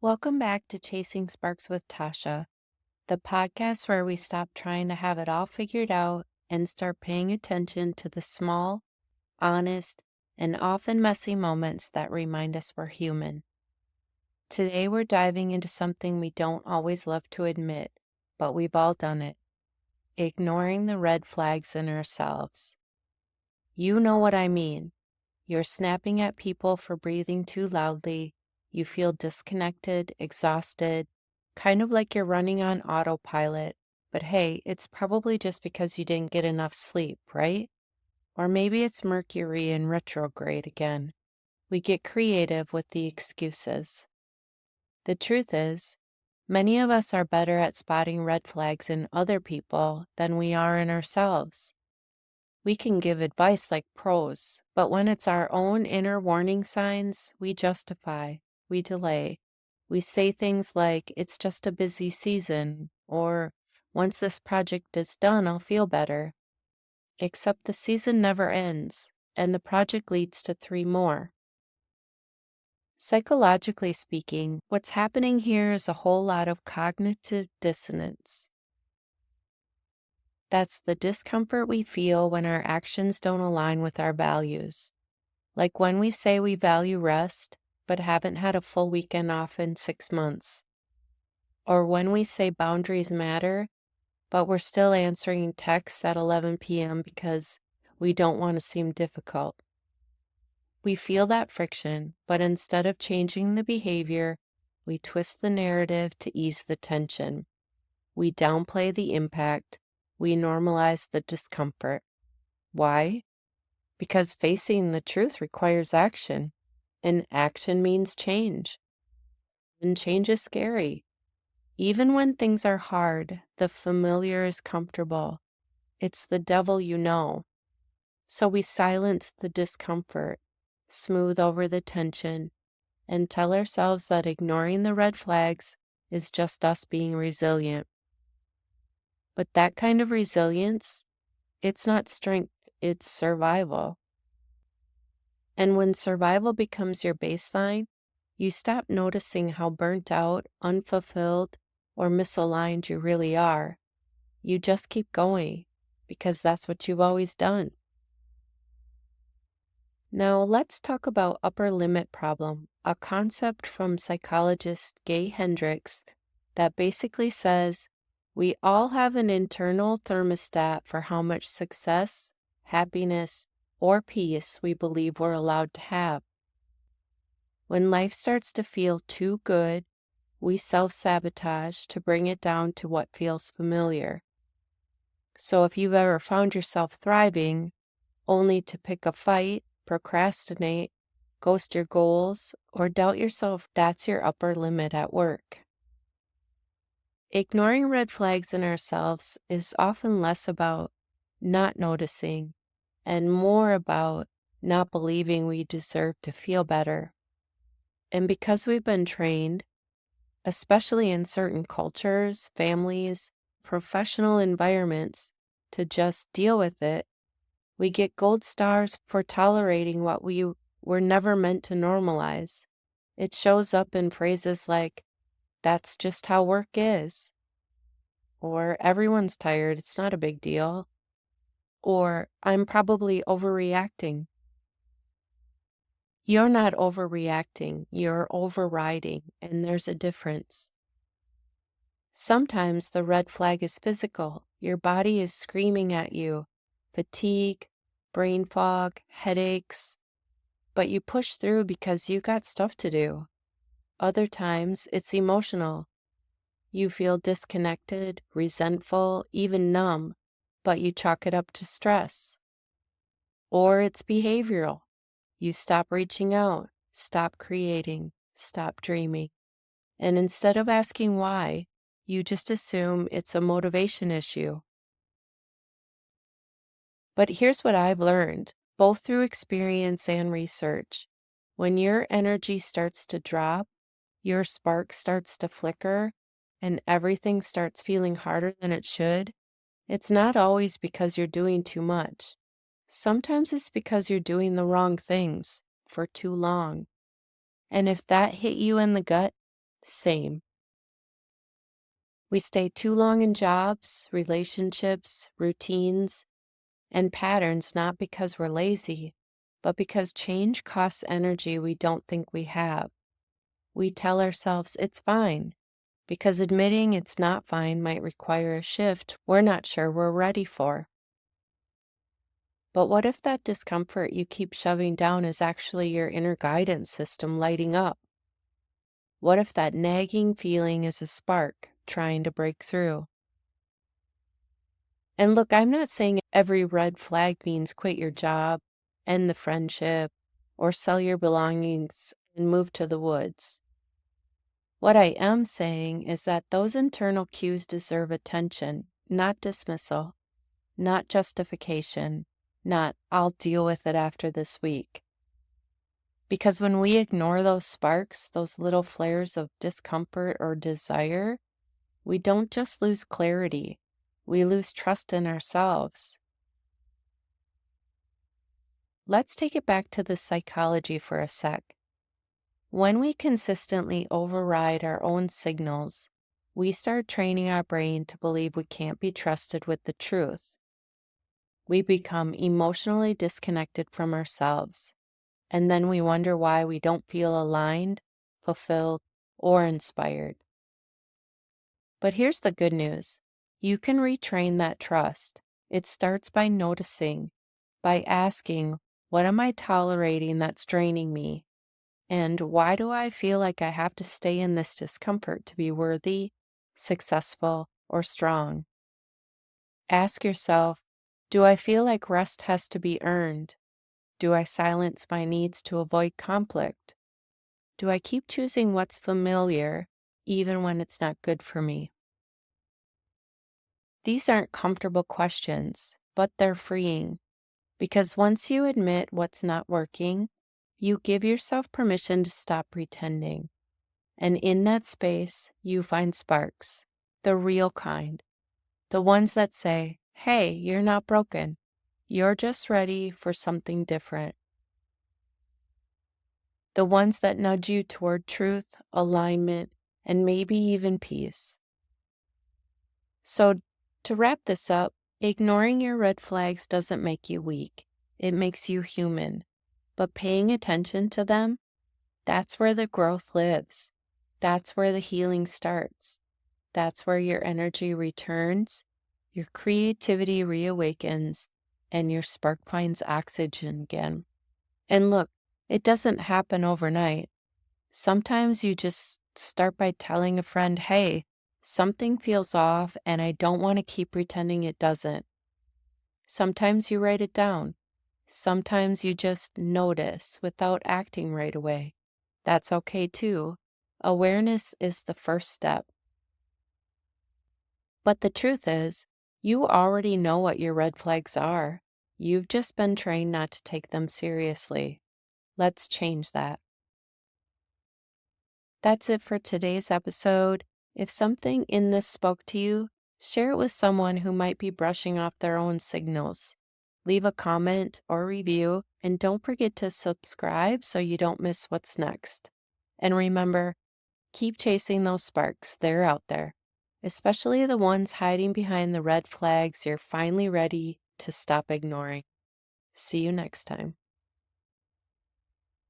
Welcome back to Chasing Sparks with Tasha, the podcast where we stop trying to have it all figured out and start paying attention to the small, honest, and often messy moments that remind us we're human. Today we're diving into something we don't always love to admit, but we've all done it: ignoring the red flags in ourselves. You know what I mean. You're snapping at people for breathing too loudly. You feel disconnected, exhausted, kind of like you're running on autopilot. But hey, it's probably just because you didn't get enough sleep, right? Or maybe it's Mercury in retrograde again. We get creative with the excuses. The truth is, many of us are better at spotting red flags in other people than we are in ourselves. We can give advice like pros, but when it's our own inner warning signs, we justify, we delay. We say things like, it's just a busy season, or once this project is done, I'll feel better. Except the season never ends, and the project leads to three more. Psychologically speaking, what's happening here is a whole lot of cognitive dissonance. That's the discomfort we feel when our actions don't align with our values. Like when we say we value rest, but haven't had a full weekend off in 6 months. Or when we say boundaries matter, but we're still answering texts at 11 p.m. because we don't want to seem difficult. We feel that friction, but instead of changing the behavior, we twist the narrative to ease the tension. We downplay the impact. We normalize the discomfort. Why? Because facing the truth requires action, and action means change. And change is scary. Even when things are hard, the familiar is comfortable. It's the devil you know. So we silence the discomfort, smooth over the tension, and tell ourselves that ignoring the red flags is just us being resilient. But that kind of resilience, it's not strength, it's survival. And when survival becomes your baseline, you stop noticing how burnt out, unfulfilled, or misaligned you really are. You just keep going because that's what you've always done. Now, let's talk about upper limit problem, a concept from psychologist Gay Hendricks that basically says we all have an internal thermostat for how much success, happiness, or peace we believe we're allowed to have. When life starts to feel too good, we self-sabotage to bring it down to what feels familiar. So if you've ever found yourself thriving only to pick a fight, procrastinate, ghost your goals, or doubt yourself, that's your upper limit at work. Ignoring red flags in ourselves is often less about not noticing and more about not believing we deserve to feel better. And because we've been trained, especially in certain cultures, families, professional environments, to just deal with it, we get gold stars for tolerating what we were never meant to normalize. It shows up in phrases like, that's just how work is, or everyone's tired, it's not a big deal, or I'm probably overreacting. You're not overreacting, you're overriding, and there's a difference. Sometimes the red flag is physical. Your body is screaming at you, fatigue, brain fog, headaches, but you push through because you got stuff to do. Other times it's emotional. You feel disconnected, resentful, even numb, but you chalk it up to stress. Or it's behavioral. You stop reaching out, stop creating, stop dreaming. And instead of asking why, you just assume it's a motivation issue. But here's what I've learned, both through experience and research. When your energy starts to drop, your spark starts to flicker, and everything starts feeling harder than it should, it's not always because you're doing too much. Sometimes it's because you're doing the wrong things for too long. And if that hit you in the gut, Same. We stay too long in jobs, relationships, routines, and patterns not because we're lazy, but because change costs energy we don't think we have. We tell ourselves it's fine because admitting it's not fine might require a shift we're not sure we're ready for. But what if that discomfort you keep shoving down is actually your inner guidance system lighting up? What if that nagging feeling is a spark trying to break through? And look, I'm not saying every red flag means quit your job, end the friendship, or sell your belongings and move to the woods. What I am saying is that those internal cues deserve attention, not dismissal, not justification, not I'll deal with it after this week. Because when we ignore those sparks, those little flares of discomfort or desire, we don't just lose clarity, we lose trust in ourselves. Let's take it back to the psychology for a sec. When we consistently override our own signals, we start training our brain to believe we can't be trusted with the truth. We become emotionally disconnected from ourselves, and then we wonder why we don't feel aligned, fulfilled, or inspired. But here's the good news. You can retrain that trust. It starts by noticing, by asking, what am I tolerating that's draining me? And why do I feel like I have to stay in this discomfort to be worthy, successful, or strong? Ask yourself, do I feel like rest has to be earned? Do I silence my needs to avoid conflict? Do I keep choosing what's familiar even when it's not good for me? These aren't comfortable questions, but they're freeing because once you admit what's not working, you give yourself permission to stop pretending. And in that space, you find sparks, the real kind, the ones that say, hey, you're not broken. You're just ready for something different. The ones that nudge you toward truth, alignment, and maybe even peace. So, to wrap this up, ignoring your red flags doesn't make you weak. It makes you human. But paying attention to them, that's where the growth lives. That's where the healing starts. That's where your energy returns, your creativity reawakens, and your spark finds oxygen again. And look, it doesn't happen overnight. Sometimes you just start by telling a friend, hey, something feels off and I don't want to keep pretending it doesn't. Sometimes you write it down. Sometimes you just notice without acting right away. That's okay too. Awareness is the first step. But the truth is, you already know what your red flags are. You've just been trained not to take them seriously. Let's change that. That's it for today's episode. If something in this spoke to you, share it with someone who might be brushing off their own signals. Leave a comment or review, and don't forget to subscribe so you don't miss what's next. And remember, keep chasing those sparks. They're out there, especially the ones hiding behind the red flags you're finally ready to stop ignoring. See you next time.